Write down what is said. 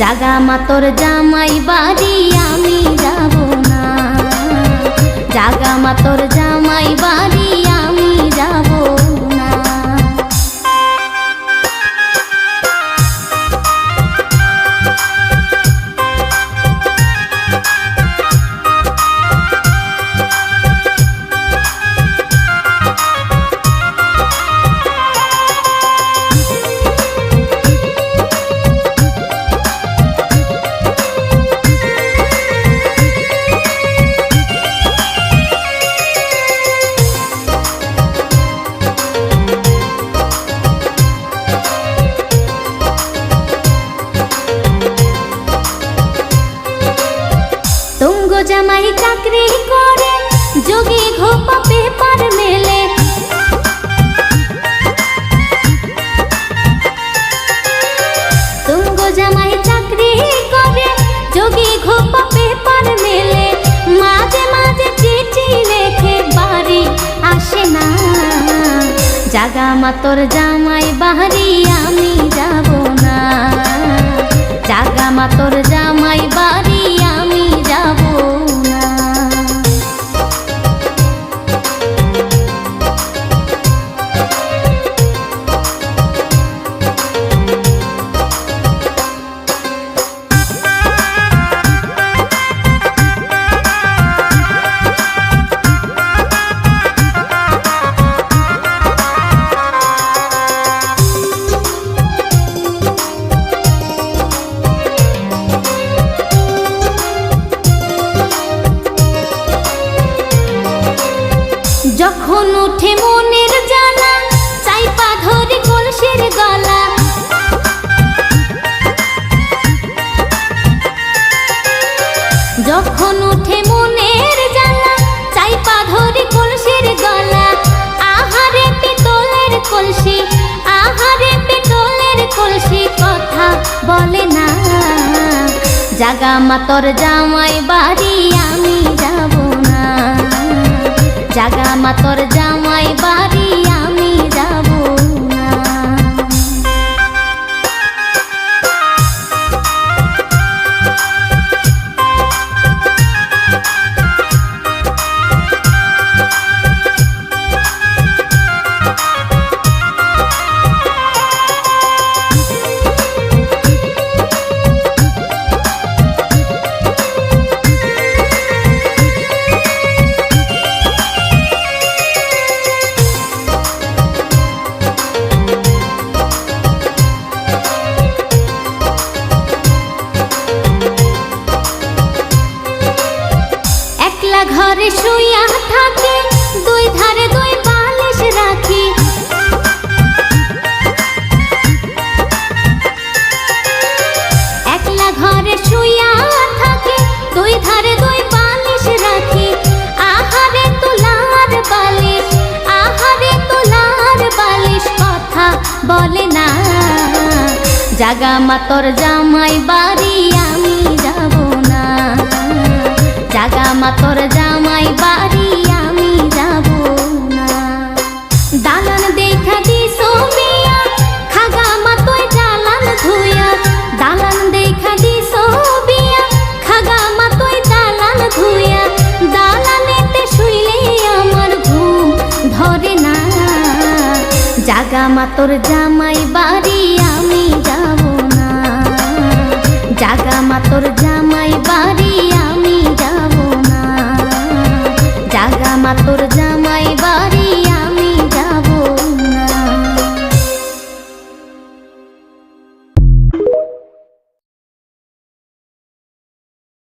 জাগা মা তোর জামাই বাড়ি আমি যাব না, জাগা মা তোর জামাই বাড়ি আমি যাব না। জামাই চাকরি করে যোগী ঘোপা পেপার মেলে, তুঙ্গ জামাই চাকরি করে যোগী ঘোপা পেপার মেলে, মাঝে মাঝে চিঠি লেখে বাড়ি আসে না, জাগা মা তোর জামাই বাড়ি আমি যাব না, জাগা মা তোর জামাই বাড়ি আমি যাব না। যখন উঠে মনের জ্বালা চাইপা ধরে কলসির গলা, যখন উঠে মনের জ্বালা চাইপা ধরে কলসির গলা, আহারে পিতলের কলসি, আহারে পিতলের কলসি কথা বলে না, জাগা মা তোর জামাই বাড়ি আমি যাব না, জাগা মা তোর জামাই বাড়ি আমি যাব না। ঘরে শুইয়া থাকে দুই ধারে দুই বালিশ রাখি, একলা ঘরে শুইয়া থাকে দুই ধারে দুই বালিশ রাখি, আহারে তুলার বালিশ, আহারে তুলার বালিশ কথা বলে না, জাগা মা তোর জামাই বাড়ি আমি যাব না, জাগা মা তোর জামাই বাড়ি আমি যাব না। দালান দেখা দিছো বিয়া খাগা মা তুই দালান ধুইয়া, দালান দেখা দিছো বিয়া খাগা মা তুই দালান ধুইয়া, দালানেতে শুইলে আমার ঘুম ধরে না, জাগা মা তোর জামাই বাড়ি আমি